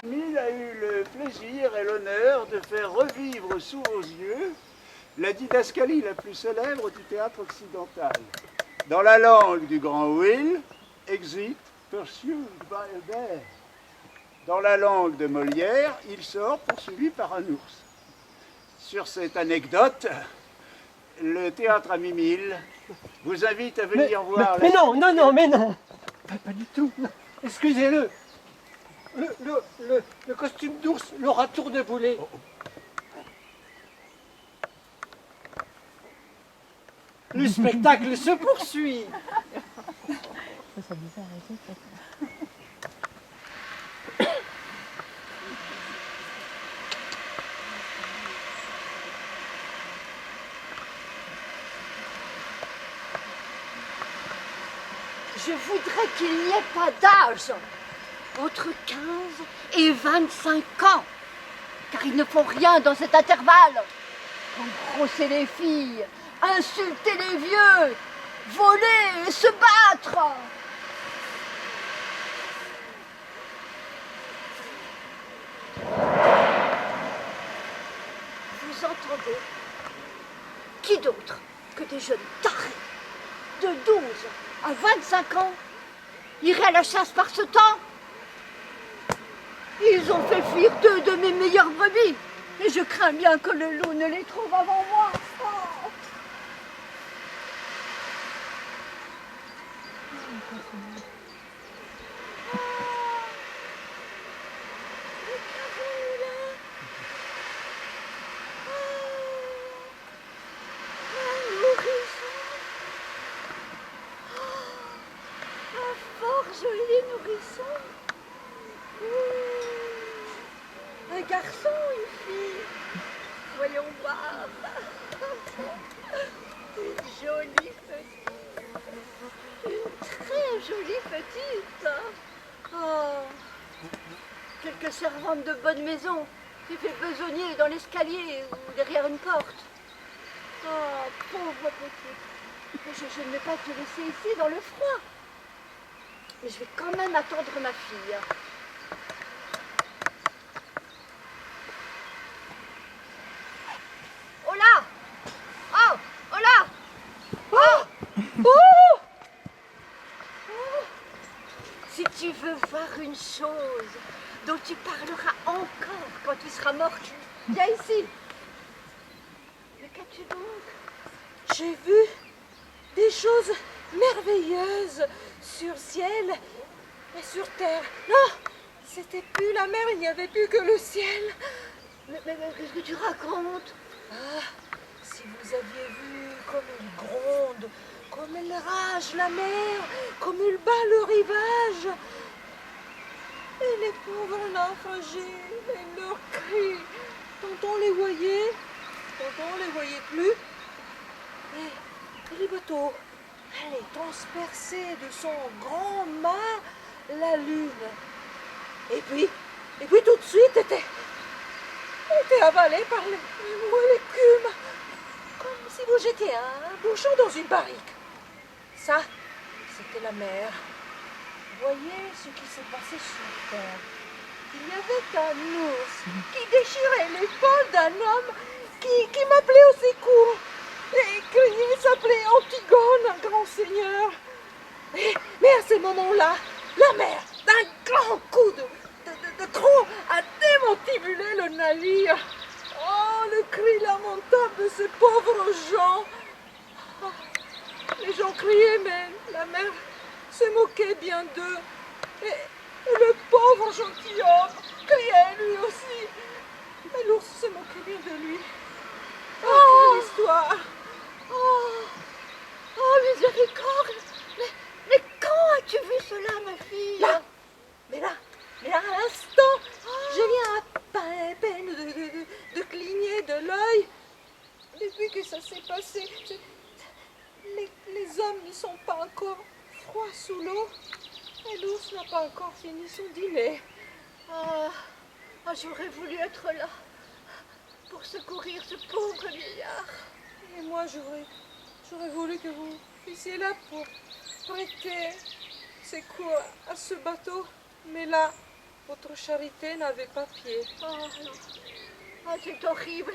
Il a eu le plaisir et l'honneur de faire revivre sous vos yeux la didascalie la plus célèbre du théâtre occidental. Dans la langue du grand Will, exit pursued by a bear. Dans la langue de Molière, il sort poursuivi par un ours. Sur cette anecdote, le théâtre à Mimile vous invite à venir voir... Mais non, non, non, mais non. Pas du tout. Excusez-le. Le costume d'ours l'aura tourneboulé. Le spectacle se poursuit. C'est bizarre, Je voudrais qu'il n'y ait pas d'âge entre 15 et 25 ans, car ils ne font rien dans cet intervalle. Engrosser les filles, insulter les vieux, voler et se battre. Vous entendez? Qui d'autre que des jeunes tarés de 12 à 25 ans iraient à la chasse par ce temps? Ils ont fait fuir 2 de mes meilleures brebis, et je crains bien que le loup ne les trouve avant moi. Oh. Joli nourrisson. Un garçon, une fille. Voyons voir. Une jolie petite. Une très jolie petite. Oh. Quelques servantes de bonne maison qui fait besogner dans l'escalier ou derrière une porte. Oh, pauvre petite. Je ne vais pas te laisser ici dans le froid. Mais je vais quand même attendre ma fille. Oh là! Oh! Oh là! Oh! Oh! Oh! Si tu veux voir une chose dont tu parleras encore quand tu seras morte, viens ici. Mais qu'as-tu donc? J'ai vu des choses merveilleuses sur ciel et sur terre. Non, c'était plus la mer, il n'y avait plus que le ciel. Mais qu'est-ce que tu racontes? Ah, si vous aviez vu comme elle gronde, comme elle rage la mer, comme elle bat le rivage. Et les pauvres naufragés, et leurs cris, tantôt on les voyait, tantôt on les voyait plus. Et les bateaux, elle transperçait de son grand mât la lune. Et puis tout de suite, était avalée par les molécules, comme si vous jetiez un bouchon dans une barrique. Ça, c'était la mer. Voyez ce qui s'est passé sur terre. Il y avait un ours qui déchirait l'épaule d'un homme qui m'appelait au secours. Et criait, s'appelait Antigone, un grand seigneur. Mais à ce moment-là, la mer, d'un grand coup de croc, a démantibulé le navire. Oh, le cri lamentable de ces pauvres gens. Oh, les gens criaient, mais la mer se moquait bien d'eux. Et le pauvre gentilhomme criait lui aussi. Et l'ours se moquait bien de lui. Oh, quelle histoire! Oh, miséricorde! Mais quand as-tu vu cela, ma fille? Là, mais à l'instant, je viens à peine de cligner de l'œil. Depuis que ça s'est passé, les hommes ne sont pas encore froids sous l'eau et l'ours n'a pas encore fini son dîner. J'aurais voulu être là pour secourir ce pauvre vieillard. Et moi, j'aurais voulu que vous fussiez là pour prêter secours à ce bateau. Mais là, votre charité n'avait pas pied. Oh non. C'est horrible.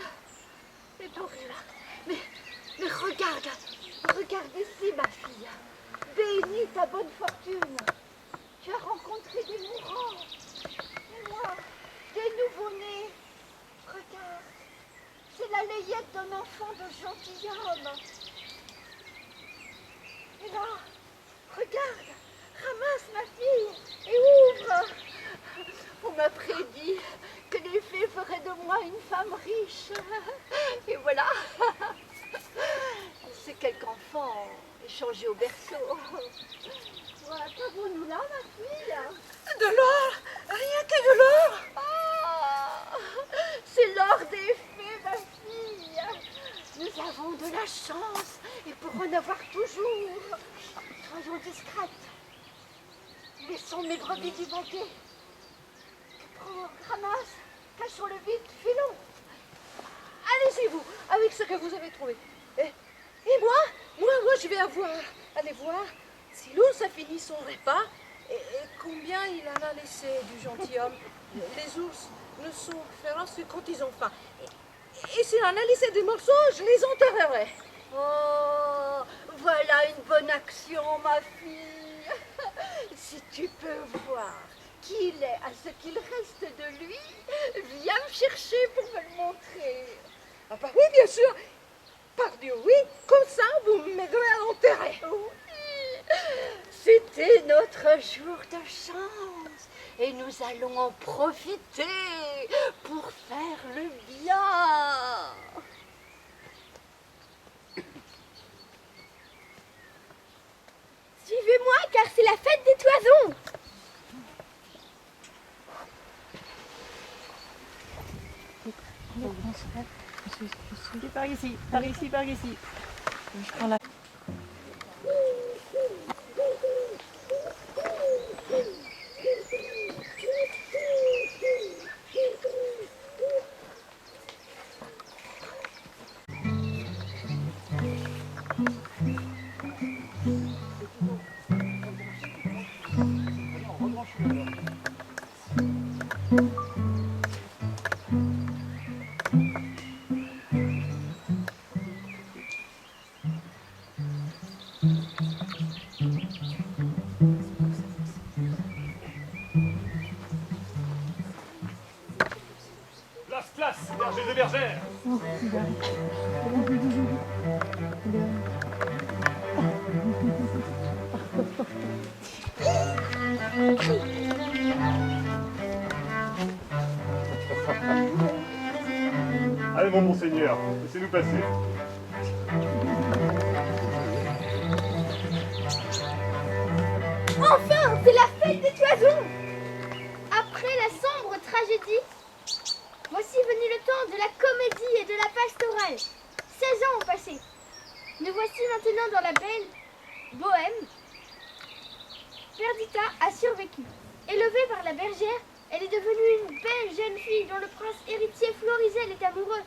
C'est horrible. Mais regarde ici, ma fille. Bénis ta bonne fortune. Tu as rencontré des mourants. Et moi, des nouveau-nés. Regarde, c'est la layette d'un enfant de gentilhomme. Et là, regarde, ramasse ma fille et ouvre. On m'a prédit que les fées feraient de moi une femme riche. Et voilà. C'est quelque enfant échangé au berceau. Voilà, qu'avons-nous là, ma fille? De l'or. Rien que de l'or. Ah, c'est l'or des fées, ma fille. Nous avons de la chance et pour en avoir toujours. Soyons discrètes. Laissons mes brebis divaguer. Prends, ramasse, cachons-le vite, filons. Allez-y, vous, avec ce que vous avez trouvé. Et moi, je vais aller voir si l'ours a fini son repas et combien il en a laissé du gentilhomme. Les ours ne sont féroces que quand ils ont faim. Et s'il en a laissé des morceaux, je les enterrerai. Oh, voilà une bonne action, ma fille. Si tu peux voir qui il est à ce qu'il reste de lui, viens me chercher pour me le montrer. Ah bah oui, bien sûr. Par Dieu, oui, comme ça, vous m'aiderez à l'enterrer. Oui, c'était notre jour de chance et nous allons en profiter pour faire le bien. Suivez-moi car c'est la fête des toisons. Par ici, par ici, par ici. Je prends la... Place, bergers et bergères. Allez, mon monseigneur, laissez-nous passer. Enfin, c'est la fête des toisons. Après la sombre tragédie, voici venu le temps de la comédie et de la pastorale. 16 ans ont passé. Nous voici maintenant dans la belle Bohème. Perdita a survécu. Élevée par la bergère, elle est devenue une belle jeune fille dont le prince héritier Florizel est amoureux.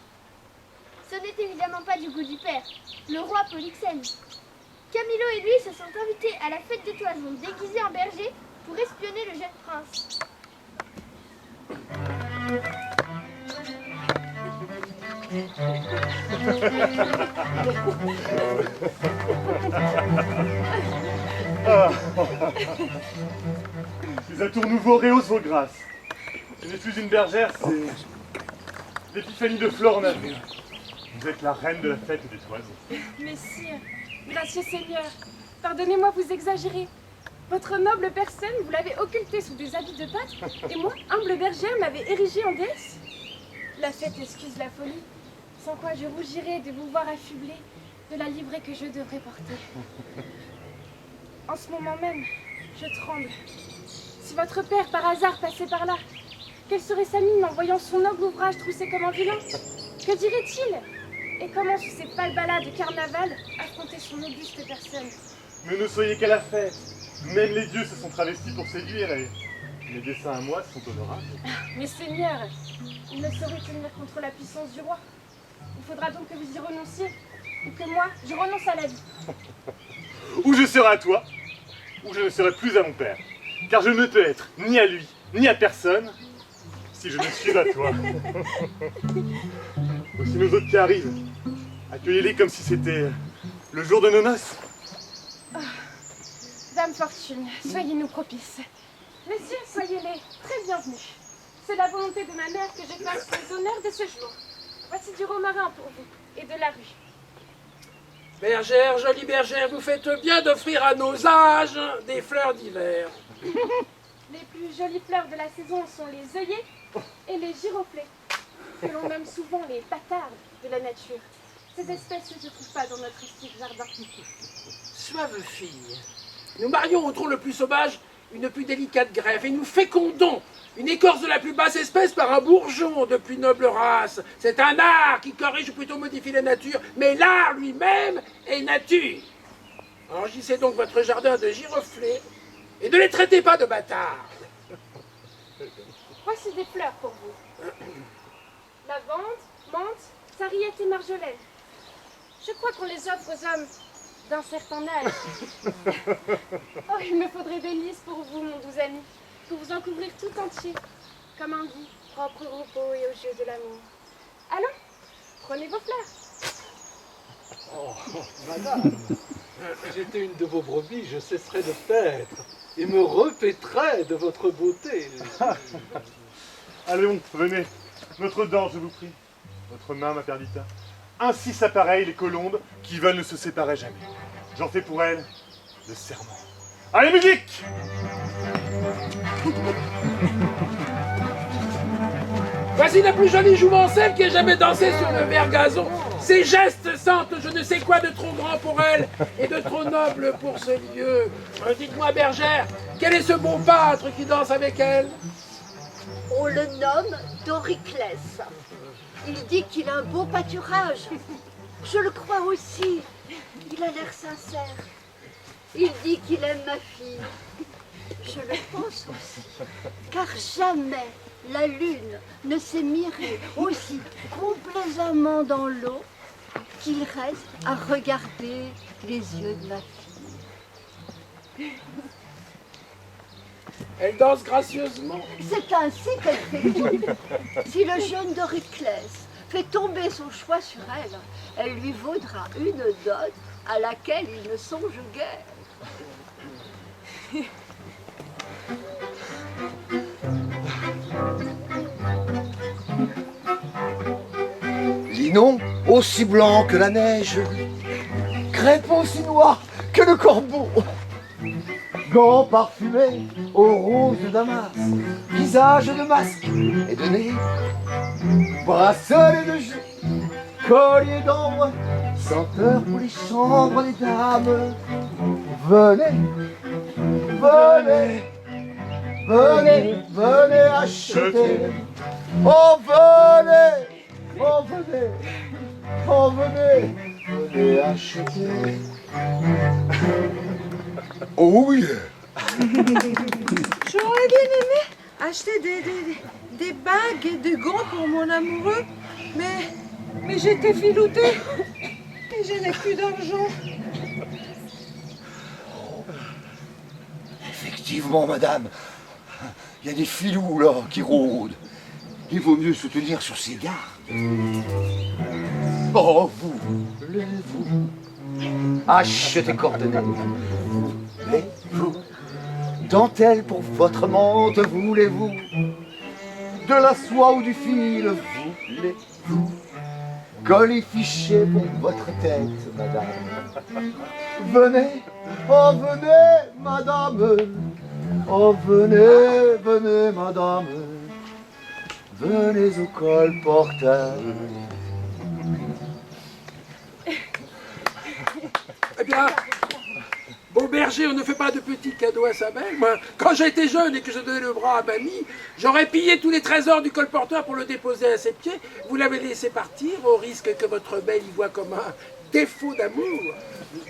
Ce n'est évidemment pas du goût du père, le roi Polyxène. Camilo et lui se sont invités à la fête des toisons déguisés en berger pour espionner le jeune prince. C'est un tour nouveau rehausse vos grâces. Je n'ai plus une bergère, c'est l'épiphanie de Flore en avril. Vous êtes la reine de la fête des toisons. Mais sire, gracieux Seigneur, pardonnez-moi, vous exagérez. Votre noble personne, vous l'avez occultée sous des habits de pâtre, et moi, humble bergère, m'avez érigée en déesse. La fête excuse la folie, sans quoi je rougirais de vous voir affublée de la livrée que je devrais porter. En ce moment même, je tremble. Si votre père, par hasard, passait par là, quelle serait sa mine en voyant son noble ouvrage troussé comme un vilain? Que dirait-il? Et comment, sous ces pâles balades de carnaval, affronter son auguste personne? Mais ne soyez qu'à la fête. Même les dieux se sont travestis pour séduire et mes desseins à moi sont honorables. Mais Seigneur, il ne saurait tenir contre la puissance du roi. Il faudra donc que vous y renonciez, ou que moi, je renonce à la vie. Ou je serai à toi, ou je ne serai plus à mon père. Car je ne peux être ni à lui, ni à personne, si je ne suis à toi. Voici nos hôtes qui arrivent. Accueillez-les comme si c'était le jour de nos noces. Dame Fortune, soyez-nous propices. Messieurs, soyez les très bienvenus. C'est la volonté de ma mère que je fasse les honneurs de ce jour. Voici du romarin pour vous et de la rue. Bergère, jolie bergère, vous faites bien d'offrir à nos âges des fleurs d'hiver. Les plus jolies fleurs de la saison sont les œillets et les giroflées, que l'on nomme souvent les patardes de la nature. Ces espèces ne se trouvent pas dans notre rustique jardin. Suave fille, nous marions au tronc le plus sauvage une plus délicate greffe et nous fécondons une écorce de la plus basse espèce par un bourgeon de plus noble race. C'est un art qui corrige ou plutôt modifie la nature, mais l'art lui-même est nature. Enrichissez donc votre jardin de giroflées et ne les traitez pas de bâtards. Voici des fleurs pour vous. Lavande, menthe, sarriette et marjolaine. Je crois qu'on les offre aux hommes d'un certain âge. Oh, il me faudrait des lys pour vous, mon doux ami, pour vous en couvrir tout entier, comme un dit, propre au repos et aux yeux de l'amour. Allons, prenez vos fleurs. Oh, madame, j'étais une de vos brebis, je cesserai de paître et me repaîtrai de votre beauté. Allons, venez. Notre dent, je vous prie. Votre main, ma perdita. Ainsi s'appareillent les colombes qui veulent ne se séparer jamais. J'en fais pour elles le serment. Allez, musique! Voici la plus jolie jouvencelle qui ait jamais dansé sur le vert gazon. Ses gestes sentent je ne sais quoi de trop grand pour elle et de trop noble pour ce lieu. Dites-moi, bergère, quel est ce beau pâtre qui danse avec elle? On le nomme Doriclès. Il dit qu'il a un beau pâturage. Je le crois aussi. Il a l'air sincère. Il dit qu'il aime ma fille. Je le pense aussi. Car jamais la lune ne s'est mirée aussi complaisamment dans l'eau qu'il reste à regarder les yeux de ma fille. Elle danse gracieusement. C'est ainsi qu'elle fait tout. Si le jeune Doriclès fait tomber son choix sur elle, elle lui vaudra une dot à laquelle il ne songe guère. Linon aussi blanc que la neige, crêpe aussi noir que le corbeau, gants parfumés aux roses de Damas, visage de masque et de nez, bracelets de jus, collier d'ambre, senteur pour les chambres des dames. Venez, venez, venez, venez acheter. Oh venez, oh venez, oh venez, venez acheter. Oh oui. J'aurais bien aimé acheter des bagues et des gants pour mon amoureux, mais j'étais filoutée et je n'ai plus d'argent. Effectivement, madame, il y a des filous là qui rôdent. Il vaut mieux se tenir sur ses gardes. Oh, vous, levez-vous. Achetez coordonnées. Mais vous, dentelle pour votre mante, voulez-vous? De la soie ou du fil, voulez-vous? Collier fiché pour votre tête, madame. Venez, oh venez, madame. Oh venez, venez, madame. Venez au colporteur. Eh bien, beau berger, on ne fait pas de petits cadeaux à sa belle. Moi, quand j'étais jeune et que je donnais le bras à mamie, j'aurais pillé tous les trésors du colporteur pour le déposer à ses pieds. Vous l'avez laissé partir au risque que votre belle y voie comme un défaut d'amour.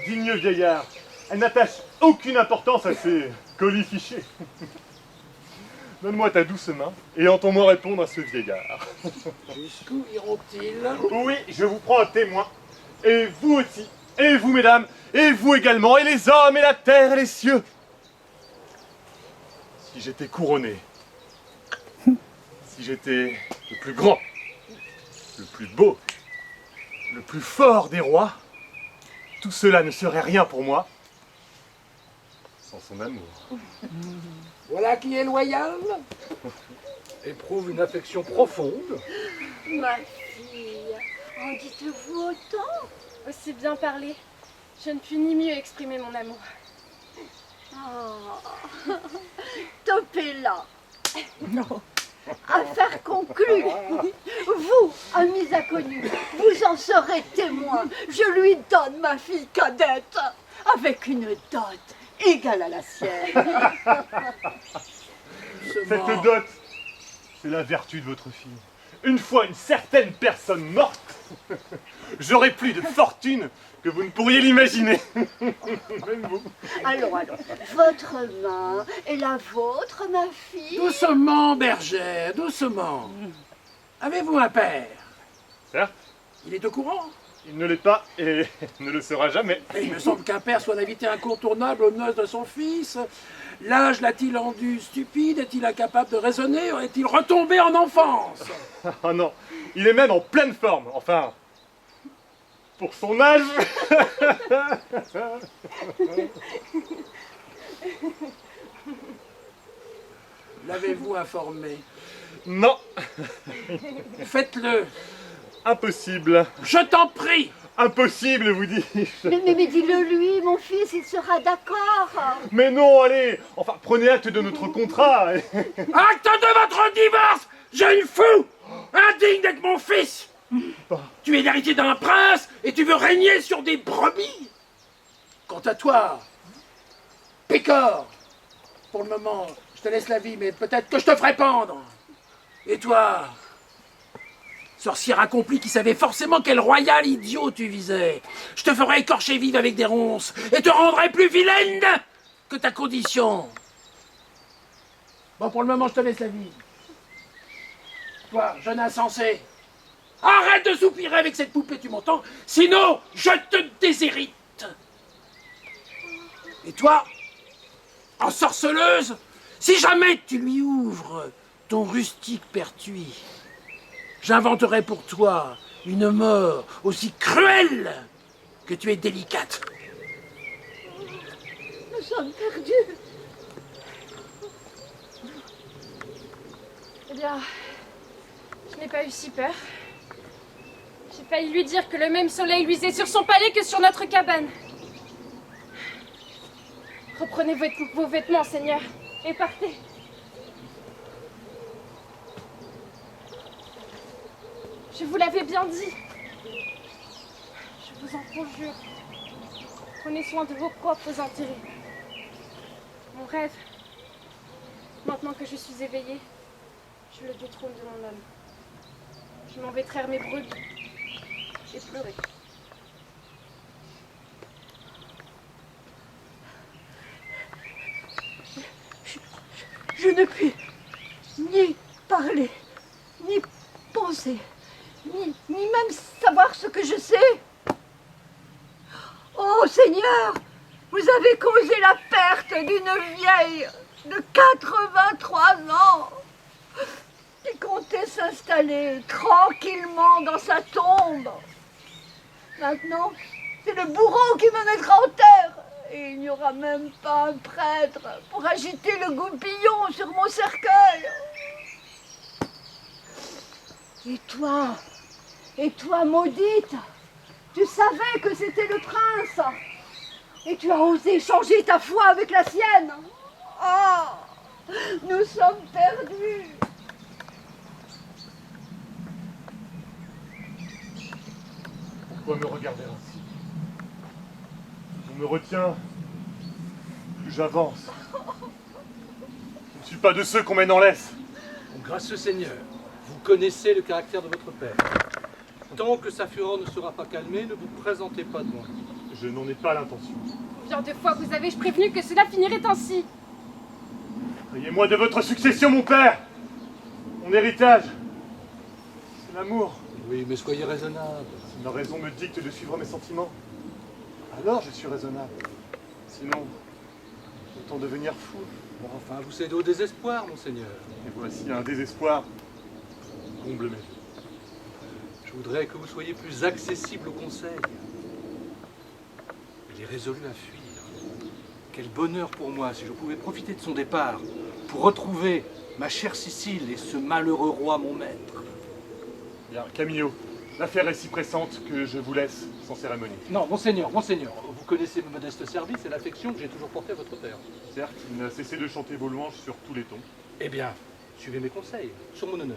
Digne vieillard, elle n'attache aucune importance à ces colis fichés. Donne-moi ta douce main et entends-moi répondre à ce vieillard. Jusqu'où iront-ils? Oui, je vous prends un témoin. Et vous aussi. Et vous, mesdames. Et vous également. Et les hommes, et la terre, et les cieux. Si j'étais couronné. Si j'étais le plus grand. Le plus beau. le plus fort des rois, tout cela ne serait rien pour moi sans son amour. Voilà qui est loyal. Éprouve une affection profonde. Ma fille, en dites-vous autant? Aussi bien parler. Je ne puis ni mieux exprimer mon amour. Oh. Topez-la. Non. Affaire conclue. Vous, amis inconnus, vous en serez témoins. Je lui donne ma fille cadette avec une dot égale à la sienne. Cette dot, c'est la vertu de votre fille. Une fois une certaine personne morte, j'aurai plus de fortune que vous ne pourriez l'imaginer. Même vous. Allons, votre main et la vôtre, ma fille. Doucement, bergère, doucement. Avez-vous un père? Certes. Il est au courant? Il ne l'est pas et ne le sera jamais. Et il me semble qu'un père soit l'invité incontournable aux noces de son fils. L'âge l'a-t-il rendu stupide? Est-il incapable de raisonner? Est-il retombé en enfance? Ah non, il est même en pleine forme. Enfin, pour son âge. L'avez-vous informé? Non. Faites-le. Impossible. Je t'en prie. Impossible, vous dis-je. Mais dis-le lui, mon fils, il sera d'accord. Mais non, allez. Enfin, prenez acte de notre contrat. Acte de votre divorce, jeune fou, indigne d'être mon fils. Tu es l'héritier d'un prince et tu veux régner sur des brebis. Quant à toi, Pécor, pour le moment, je te laisse la vie, mais peut-être que je te ferai pendre. Et toi, sorcière accomplie qui savait forcément quel royal idiot tu visais, je te ferai écorcher vive avec des ronces et te rendrai plus vilaine que ta condition. Bon, pour le moment, je te laisse la vie. Toi, jeune insensé, arrête de soupirer avec cette poupée, tu m'entends? Sinon, je te déshérite. Et toi, ensorceleuse, si jamais tu lui ouvres ton rustique pertuis, j'inventerai pour toi une mort aussi cruelle que tu es délicate. Nous sommes perdus. Eh bien, je n'ai pas eu si peur. J'ai failli lui dire que le même soleil luisait sur son palais que sur notre cabane. Reprenez vos vêtements, Seigneur, et partez. Je vous l'avais bien dit. Je vous en conjure. Prenez soin de vos propres intérêts. Mon rêve, maintenant que je suis éveillée, je le détrône de mon homme. Je m'en vais traire mes brebis et pleurer. Je ne puis ni parler, ni penser, ni même savoir ce que je sais. Oh Seigneur, vous avez causé la perte d'une vieille de 83 ans qui comptait s'installer tranquillement dans sa tombe. Maintenant, c'est le bourreau qui me mettra en terre. Et il n'y aura même pas un prêtre pour agiter le goupillon sur mon cercueil. Et toi maudite, tu savais que c'était le prince. Et tu as osé changer ta foi avec la sienne. Oh, nous sommes perdus. Pourquoi me regarder ainsi? On me retient, plus j'avance. Je ne suis pas de ceux qu'on mène en laisse. Gracieux Seigneur, vous connaissez le caractère de votre père. Tant que sa fureur ne sera pas calmée, ne vous présentez pas devant lui. Je n'en ai pas l'intention. Combien de fois vous avez-je prévenu que cela finirait ainsi? Priez-moi de votre succession, mon père. Mon héritage, c'est l'amour. Oui, mais soyez raisonnable. Si ma raison me dicte de suivre mes sentiments, alors je suis raisonnable. Sinon, autant devenir fou. Bon, enfin, vous cédez au désespoir, monseigneur. Et voici un désespoir qui comble mes yeux. Je voudrais que vous soyez plus accessible au conseil. Il est résolu à fuir. Quel bonheur pour moi si je pouvais profiter de son départ pour retrouver ma chère Sicile et ce malheureux roi mon maître. Bien, Camillo, l'affaire est si pressante que je vous laisse sans cérémonie. Non, monseigneur, vous connaissez mes modestes services et l'affection que j'ai toujours portée à votre père. Certes, il n'a cessé de chanter vos louanges sur tous les tons. Eh bien, suivez mes conseils, sur mon honneur.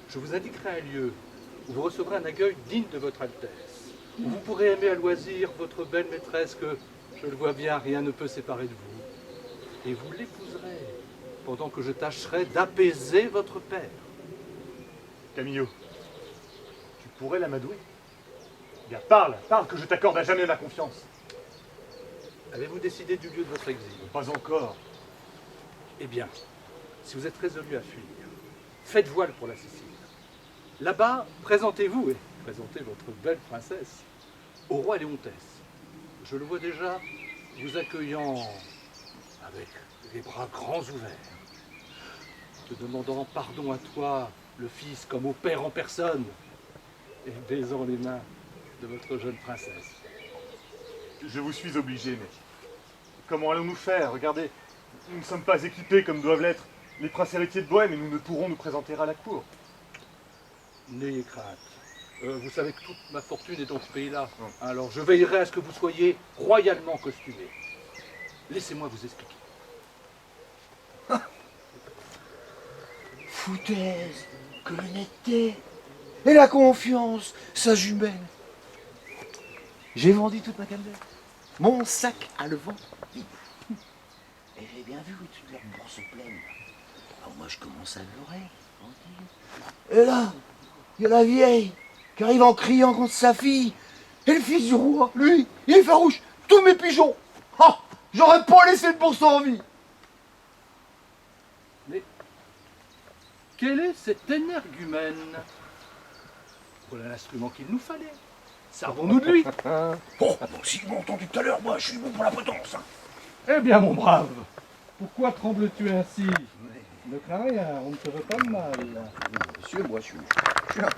Je vous indiquerai un lieu où vous recevrez un accueil digne de votre Altesse, où vous pourrez aimer à loisir votre belle maîtresse que, je le vois bien, rien ne peut séparer de vous. Et vous l'épouserez, pendant que je tâcherai d'apaiser votre père. Camillo, tu pourrais l'amadouer? Bien, parle, que je t'accorde à jamais ma confiance. Avez-vous décidé du lieu de votre exil? Pas encore. Eh bien, si vous êtes résolu à fuir, faites voile pour la Sicile. Là-bas, présentez-vous et présentez votre belle princesse au roi Léontès. Je le vois déjà vous accueillant avec les bras grands ouverts, te demandant pardon à toi, le fils, comme au père en personne, et baisant les mains de votre jeune princesse. Je vous suis obligé, mais comment allons-nous faire? Regardez, nous ne sommes pas équipés comme doivent l'être les princes héritiers de Bohême et nous ne pourrons nous présenter à la cour. N'ayez crainte. Vous savez que toute ma fortune est dans ce pays-là. Alors je veillerai à ce que vous soyez royalement costumés. Laissez-moi vous expliquer. Foutaise, que l'honnêteté et la confiance, sa jumelle. J'ai vendu toute ma candelle. Mon sac à le vent vide. Et j'ai bien vu toute leur bourse pleine. Alors moi je commence à pleurer, tranquille. Et là, il y a la vieille qui arrive en criant contre sa fille. Et le fils du roi, lui, il est farouche. Tous mes pigeons. Ah, j'aurais pas laissé le bourse en vie. Mais quel est cet énergumène? Voilà l'instrument qu'il nous fallait. Servons-nous de lui. Bon, si vous m'avez entendu tout à l'heure, moi je suis bon pour la potence. Eh bien mon brave, pourquoi trembles-tu ainsi? Ne crains rien, on ne te veut pas de mal. Monsieur, moi je suis un